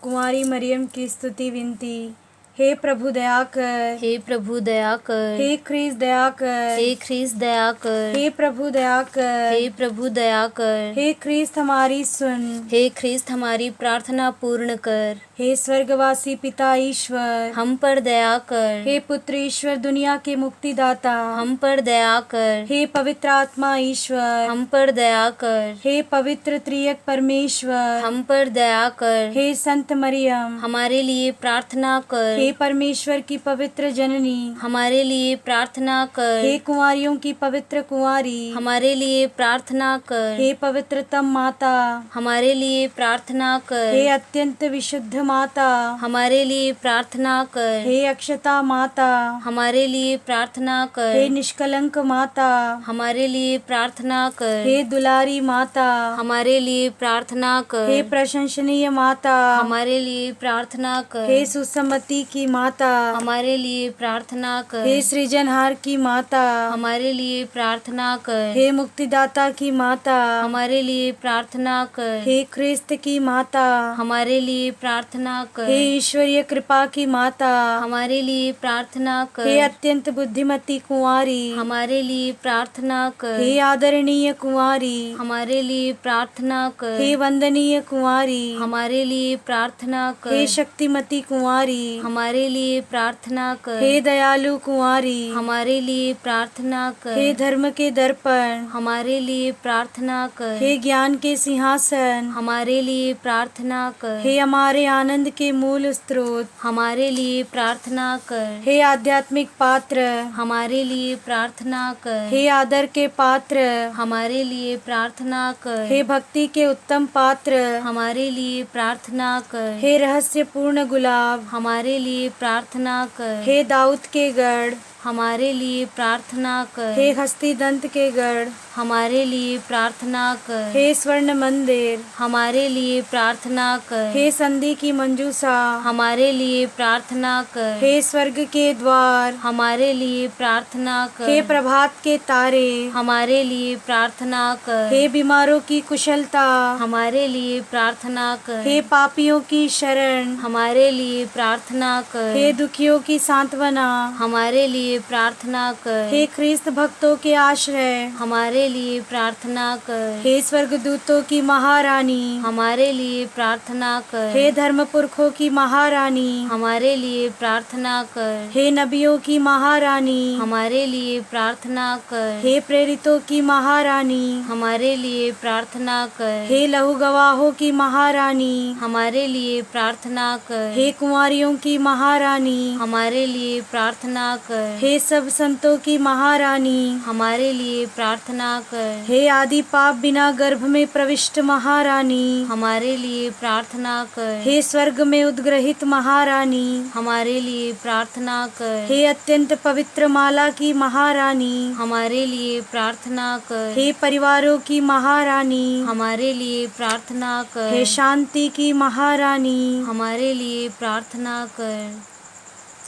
कुंवारी मरियम की स्तुति विनती। हे प्रभु दया कर, हे प्रभु दया कर, हे ख्रिस्त दया कर, हे ख्रिस्त दया कर, हे प्रभु दया कर, हे प्रभु दया कर, हे ख्रिस्त हमारी सुन, हे ख्रिस्त हमारी प्रार्थना पूर्ण कर, हे स्वर्गवासी पिता ईश्वर, हम पर दया कर, हे पुत्र ईश्वर दुनिया के मुक्तिदाता, हम पर दया कर, हे पवित्र आत्मा ईश्वर, हम पर दया कर, हे पवित्र त्रिएक परमेश्वर, हम पर दया कर, हे संत मरियम, हमारे लिए प्रार्थना कर, हे परमेश्वर की पवित्र जननी, हमारे लिए प्रार्थना कर, हे कुंवारियों की पवित्र कुंवारी, हमारे लिए प्रार्थना कर, हे पवित्रतम माता, हमारे लिए प्रार्थना कर, हे अत्यंत विशुद्ध माता, हमारे लिए प्रार्थना कर, हे अक्षता माता, हमारे लिए प्रार्थना कर, हे निष्कलंक माता, हमारे लिए प्रार्थना कर, हे दुलारी माता, हमारे लिए प्रार्थना कर, हे प्रशंसनीय माता, हमारे लिए प्रार्थना कर, हे सुसम्मति की माता, हमारे लिए प्रार्थना कर, हे सृजनहार की माता, हमारे लिए प्रार्थना कर, हे मुक्तिदाता की माता, हमारे लिए प्रार्थना कर, हे ख्रिस्त की माता, हमारे लिए प्रार्थना कर, हे ईश्वरीय कृपा की माता, हमारे लिए प्रार्थना कर, हे अत्यंत बुद्धिमती कुंवारी, हमारे लिए प्रार्थना कर, हे आदरणीय कुंवारी, हमारे लिए प्रार्थना कर, हे वंदनीय कुंवारी, हमारे लिए प्रार्थना कर, हे शक्तिमती कुंवारी, हमारे लिए प्रार्थना कर, हे दयालु कुंवारी, हमारे लिए प्रार्थना कर, हे धर्म के दर्पण, हमारे लिए प्रार्थना कर, हे ज्ञान के सिंहासन, हमारे लिए प्रार्थना कर, हे हमारे आनंद के मूल स्रोत, हमारे लिए प्रार्थना कर, हे आध्यात्मिक पात्र, हमारे लिए प्रार्थना कर, हे आदर के पात्र, हमारे लिए प्रार्थना कर, हे भक्ति के उत्तम पात्र, हमारे लिए प्रार्थना कर, हे रहस्यपूर्ण गुलाब, हमारे लिए प्रार्थना कर, हे दाऊद के गढ़, हमारे लिए प्रार्थना कर, हे हस्तिदंत के गढ़, हमारे लिए प्रार्थना कर, हे स्वर्ण मंदिर, हमारे लिए प्रार्थना कर, हे संधि की मंजूषा, हमारे लिए प्रार्थना कर, हे स्वर्ग के द्वार, हमारे लिए प्रार्थना कर, हे प्रभात के तारे, हमारे लिए प्रार्थना कर, हे बीमारों की कुशलता, हमारे लिए प्रार्थना कर, हे पापियों की शरण, हमारे लिए प्रार्थना कर, हे दुखियों की सांत्वना, हमारे लिए प्रार्थना कर, हे ख्रिस्त भक्तों के आश्रय, हमारे लिए प्रार्थना कर, हे स्वर्गदूतों की महारानी, हमारे लिए प्रार्थना कर, हे धर्म पुरखों की महारानी, हमारे लिए प्रार्थना कर, हे नबियों की महारानी, हमारे लिए प्रार्थना कर, हे प्रेरितों की महारानी, हमारे लिए प्रार्थना कर, हे लहू गवाहों की महारानी, हमारे लिए प्रार्थना कर, हे कुंवारियों की महारानी, हमारे लिए प्रार्थना कर, हे सब संतों की महारानी, हमारे लिए प्रार्थना कर, हे आदि पाप बिना गर्भ में प्रविष्ट महारानी, हमारे लिए प्रार्थना कर, हे स्वर्ग में उद्ग्रहित महारानी, हमारे लिए प्रार्थना कर, हे अत्यंत पवित्र माला की महारानी, हमारे लिए प्रार्थना कर, हे परिवारों की महारानी, हमारे लिए प्रार्थना कर, हे शांति की महारानी, हमारे लिए प्रार्थना कर,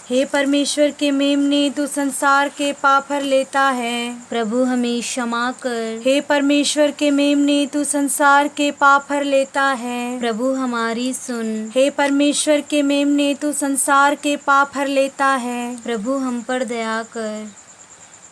हे परमेश्वर के मेमने तू संसार के पाप हर लेता है, प्रभु हमें क्षमा कर, हे परमेश्वर के मेमने तू संसार के पाप हर लेता है, प्रभु हमारी सुन, हे परमेश्वर के मेमने तू संसार के पाप हर लेता है, प्रभु हम पर दया कर,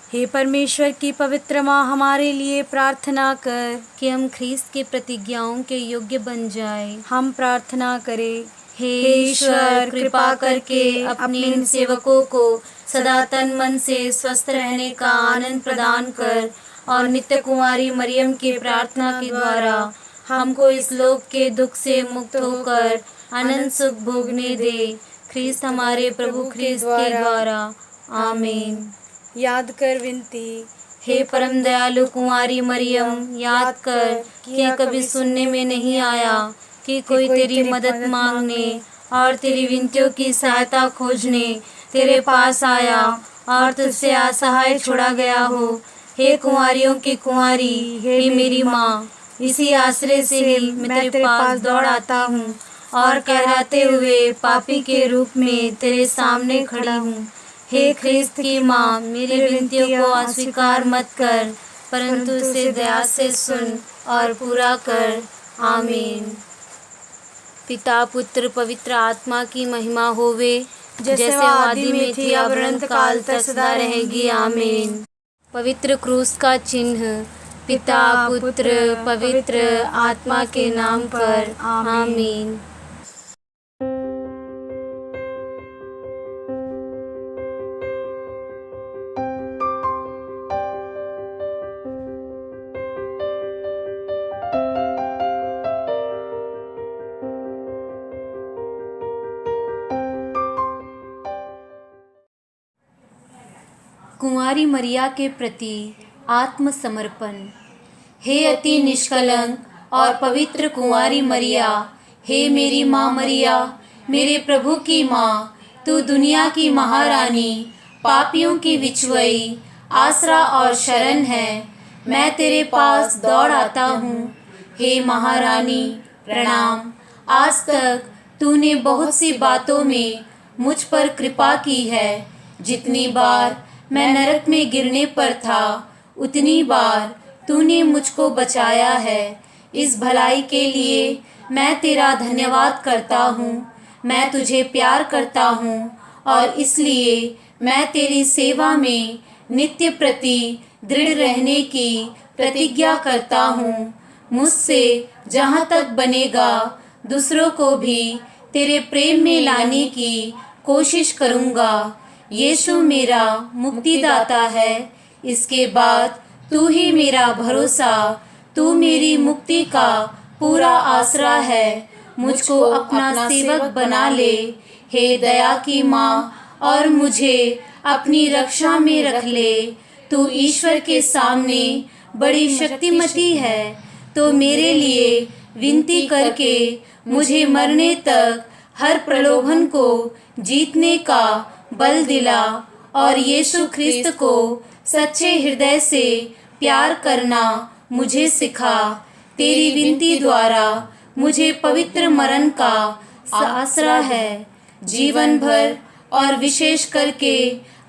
हे परमेश्वर की पवित्र माँ, हमारे लिए प्रार्थना कर कि हम ख्रीस्त की प्रतिज्ञाओं के योग्य बन जाए। हम प्रार्थना करें। हे ईश्वर, कृपा करके अपने इन सेवकों को सदा तन मन से स्वस्थ रहने का आनंद प्रदान कर और नित्य कुंवारी मरियम की प्रार्थना के द्वारा हमको इस लोक के दुख से मुक्त होकर अनंत सुख भोगने दे। ख्रीस्त हमारे प्रभु ख्रीस्त के द्वारा, आमीन। याद कर विनती। हे परम दयालु कुंवारी मरियम, याद कर कि यह कभी सुनने में नहीं आया कि कोई तेरी मदद मांगने और तेरी विनतियों की सहायता खोजने तेरे पास आया और तुझसे असहाय छोड़ा गया हो। हे कुंवारियों की कुंवारी, हे मेरी माँ, इसी आश्रय से ही मैं तेरे पास दौड़ आता हूँ और कहलाते हुए पापी के रूप में तेरे सामने खड़ी हूँ। हे ख्रीस्त की माँ, मेरी विनतियों को अस्वीकार मत कर, परंतु उसे दया से सुन और पूरा कर। आमीन। पिता, पुत्र, पवित्र आत्मा की महिमा होवे, जैसे आदि में थी अब अनंत काल तक सदा रहेगी। आमीन। पवित्र क्रूस का चिन्ह। पिता, पुत्र, पवित्र आत्मा के नाम पर। आमीन। कुंवारी मरिया के प्रति आत्मसमर्पण। हे अति निष्कलंक और पवित्र कुंवारी मरिया, हे मेरी माँ मरिया, मेरे प्रभु की माँ, तू दुनिया की महारानी, पापियों की विछुआई, आसरा और शरण है। मैं तेरे पास दौड़ आता हूँ। हे महारानी, प्रणाम। आज तक तूने बहुत सी बातों में मुझ पर कृपा की है। जितनी बार मैं नरक में गिरने पर था, उतनी बार तूने मुझको बचाया है। इस भलाई के लिए मैं तेरा धन्यवाद करता हूँ। मैं तुझे प्यार करता हूँ और इसलिए मैं तेरी सेवा में नित्य प्रति दृढ़ रहने की प्रतिज्ञा करता हूँ। मुझसे जहाँ तक बनेगा दूसरों को भी तेरे प्रेम में लाने की कोशिश करूँगा। यीशु मेरा मुक्तिदाता है, इसके बाद तू ही मेरा भरोसा, तू मेरी मुक्ति का पूरा आसरा है। मुझको अपना सेवक बना ले, हे दया की माँ, और मुझे अपनी रक्षा में रख ले। तू ईश्वर के सामने बड़ी शक्तिमती है, तो मेरे लिए विनती करके मुझे मरने तक हर प्रलोभन को जीतने का बल दिला और यीशु ख्रिस्त को सच्चे हृदय से प्यार करना मुझे सिखा। तेरी विनती द्वारा मुझे पवित्र मरण का आसरा है। जीवन भर और विशेष करके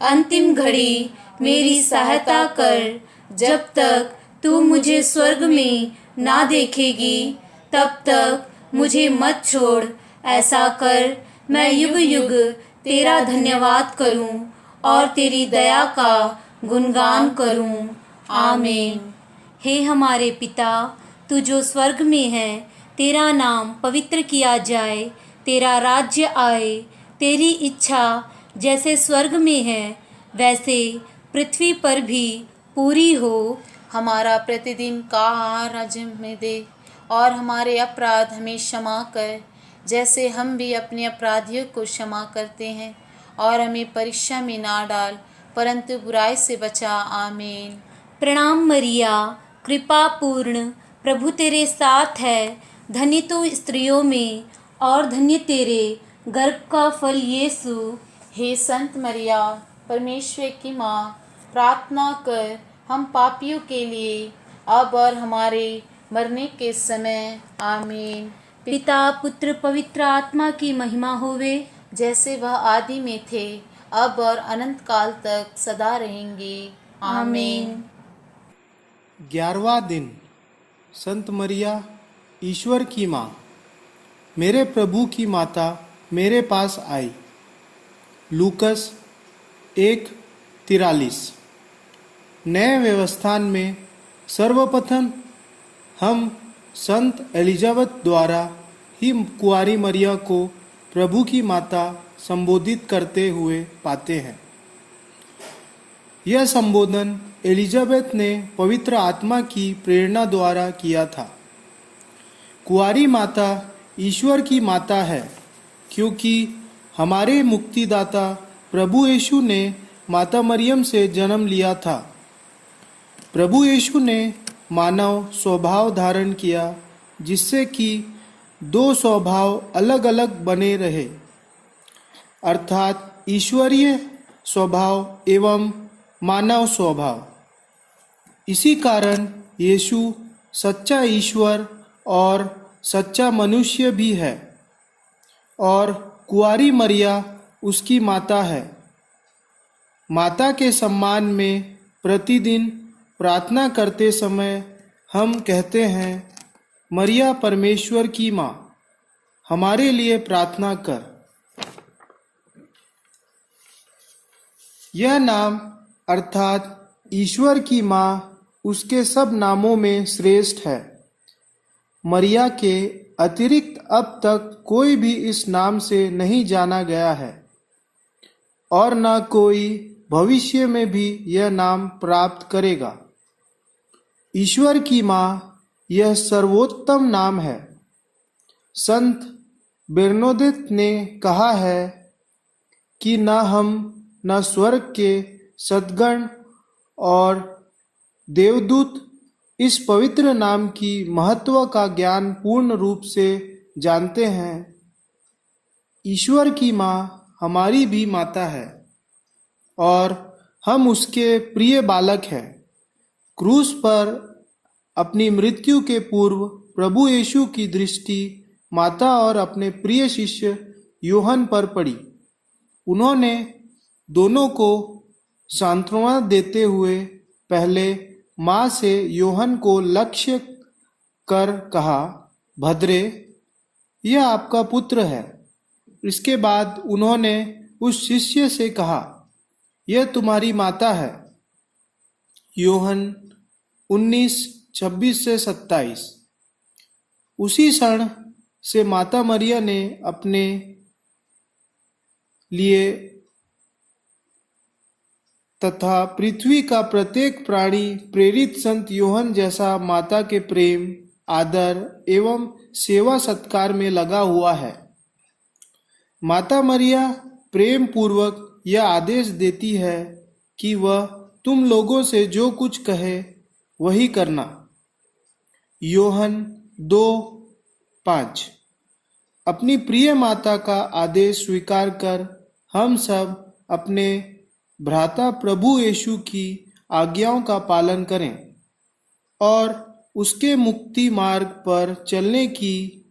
अंतिम घड़ी मेरी सहायता कर। जब तक तू मुझे स्वर्ग में ना देखेगी, तब तक मुझे मत छोड़। ऐसा कर मैं युग युग तेरा धन्यवाद करूं और तेरी दया का गुणगान करूं। आमीन। हे हमारे पिता, तू जो स्वर्ग में है, तेरा नाम पवित्र किया जाए, तेरा राज्य आए, तेरी इच्छा जैसे स्वर्ग में है वैसे पृथ्वी पर भी पूरी हो। हमारा प्रतिदिन का आहार आज हमें दे और हमारे अपराध हमें क्षमा कर, जैसे हम भी अपने अपराधियों को क्षमा करते हैं, और हमें परीक्षा में ना डाल, परंतु बुराई से बचा। आमीन। प्रणाम मरिया, कृपा पूर्ण, प्रभु तेरे साथ है। धन्य तू स्त्रियों में और धन्य तेरे गर्भ का फल यीशु। हे संत मरिया, परमेश्वर की माँ, प्रार्थना कर हम पापियों के लिए, अब और हमारे मरने के समय। आमीन। पिता, पुत्र, पवित्र आत्मा की महिमा होवे, जैसे वह आदि में थे, अब और अनंत काल तक सदा रहेंगे। आमीन। 11वां दिन। संत मरिया, ईश्वर की माँ, मेरे प्रभु की माता मेरे पास आई। लूकस 1:43। नए व्यवस्थान में सर्वप्रथम हम संत एलिजाबेथ द्वारा ही कुंवारी मरिया को प्रभु की माता संबोधित करते हुए पाते हैं। यह संबोधन एलिजाबेथ ने पवित्र आत्मा की प्रेरणा द्वारा किया था। कुंवारी माता ईश्वर की माता है, क्योंकि हमारे मुक्तिदाता प्रभु यीशु ने माता मरियम से जन्म लिया था। प्रभु यीशु ने मानव स्वभाव धारण किया, जिससे कि दो स्वभाव अलग अलग बने रहे, अर्थात ईश्वरीय स्वभाव एवं मानव स्वभाव। इसी कारण यीशु सच्चा ईश्वर और सच्चा मनुष्य भी है और कुंवारी मरिया उसकी माता है। माता के सम्मान में प्रतिदिन प्रार्थना करते समय हम कहते हैं, मरिया परमेश्वर की माँ, हमारे लिए प्रार्थना कर। यह नाम अर्थात ईश्वर की माँ उसके सब नामों में श्रेष्ठ है। मरिया के अतिरिक्त अब तक कोई भी इस नाम से नहीं जाना गया है और न कोई भविष्य में भी यह नाम प्राप्त करेगा। ईश्वर की माँ यह सर्वोत्तम नाम है। संत बेर्नार्ड ने कहा है कि न हम न स्वर्ग के सद्गण और देवदूत इस पवित्र नाम की महत्व का ज्ञान पूर्ण रूप से जानते हैं। ईश्वर की माँ हमारी भी माता है और हम उसके प्रिय बालक हैं। क्रूस पर अपनी मृत्यु के पूर्व प्रभु यीशु की दृष्टि माता और अपने प्रिय शिष्य यूहन्ना पर पड़ी। उन्होंने दोनों को सांत्वना देते हुए पहले माँ से यूहन्ना को लक्ष्य कर कहा, भद्रे, यह आपका पुत्र है। इसके बाद उन्होंने उस शिष्य से कहा, यह तुम्हारी माता है। यूहन्ना 19:26-27। उसी क्षण से माता मरिया ने अपने लिए तथा पृथ्वी का प्रत्येक प्राणी प्रेरित संत यूहन्ना जैसा माता के प्रेम, आदर एवं सेवा सत्कार में लगा हुआ है। माता मरिया प्रेम पूर्वक यह आदेश देती है कि वह तुम लोगों से जो कुछ कहे वही करना। यूहन्ना 2:5। अपनी प्रिय माता का आदेश स्वीकार कर हम सब अपने भ्राता प्रभु यीशु की आज्ञाओं का पालन करें और उसके मुक्ति मार्ग पर चलने की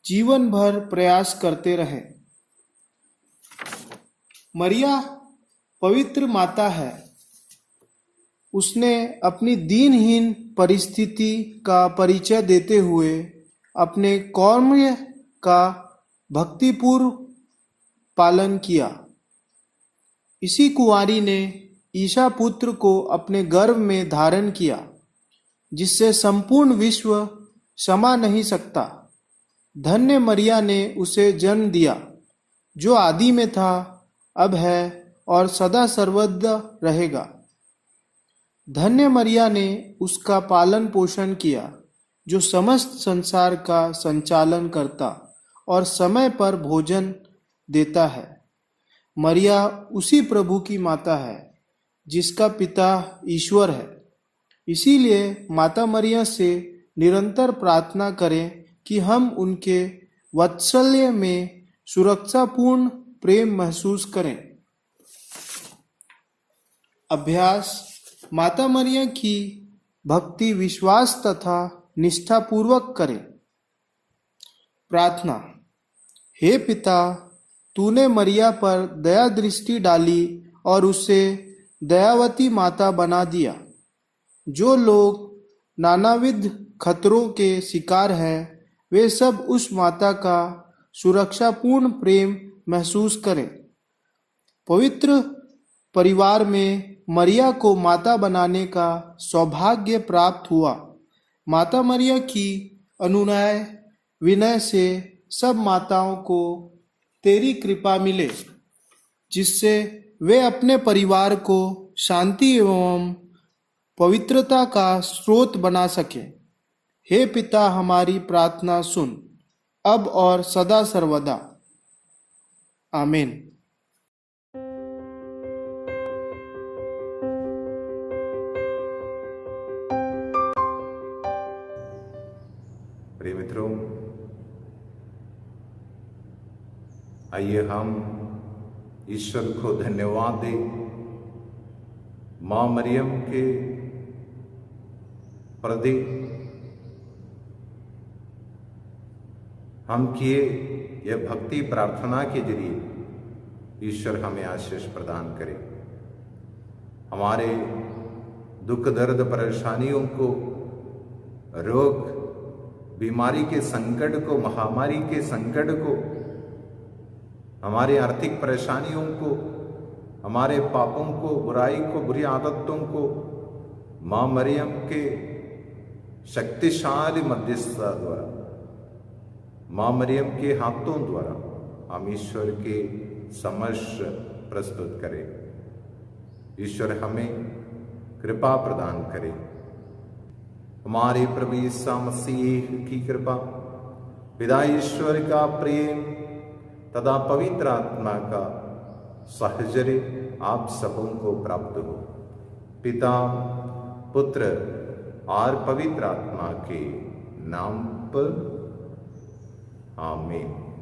जीवन भर प्रयास करते रहें। मरिया पवित्र माता है। उसने अपनी दीनहीन परिस्थिति का परिचय देते हुए अपने कौर्म्य का भक्तिपूर्व पालन किया। इसी कुंवारी ने ईसा पुत्र को अपने गर्भ में धारण किया, जिससे संपूर्ण विश्व समा नहीं सकता। धन्य मरिया ने उसे जन्म दिया, जो आदि में था, अब है और सदा सर्वदा रहेगा। धन्य मरिया ने उसका पालन पोषण किया, जो समस्त संसार का संचालन करता और समय पर भोजन देता है। मरिया उसी प्रभु की माता है, जिसका पिता ईश्वर है। इसीलिए माता मरिया से निरंतर प्रार्थना करें कि हम उनके वात्सल्य में सुरक्षापूर्ण प्रेम महसूस करें। अभ्यास। माता मरिया की भक्ति विश्वास तथा निष्ठापूर्वक करें। प्रार्थना। हे पिता, तूने मरिया पर दया दृष्टि डाली और उसे दयावती माता बना दिया। जो लोग नानाविध खतरों के शिकार हैं, वे सब उस माता का सुरक्षापूर्ण प्रेम महसूस करें। पवित्र परिवार में मरिया को माता बनाने का सौभाग्य प्राप्त हुआ। माता मरिया की अनुनय विनय से सब माताओं को तेरी कृपा मिले, जिससे वे अपने परिवार को शांति एवं पवित्रता का स्रोत बना सके। हे पिता, हमारी प्रार्थना सुन, अब और सदा सर्वदा। आमीन। प्रिय मित्रों, आइए हम ईश्वर को धन्यवाद दें माँ मरियम के प्रति हम किए यह भक्ति प्रार्थना के जरिए ईश्वर हमें आशीष प्रदान करे। हमारे दुख दर्द परेशानियों को, रोग बीमारी के संकट को, महामारी के संकट को, हमारी आर्थिक परेशानियों को, हमारे पापों को, बुराई को, बुरी आदतों को माँ मरियम के शक्तिशाली मध्यस्थता द्वारा, माँ मरियम के हाथों द्वारा हम ईश्वर के समक्ष प्रस्तुत करें। ईश्वर हमें कृपा प्रदान करे। हमारे प्रभु यीशु मसीह की कृपा, पिता ईश्वर का प्रेम तथा पवित्र आत्मा का साहचर्य आप सबों को प्राप्त हो। पिता, पुत्र और पवित्र आत्मा के नाम पर आमीन।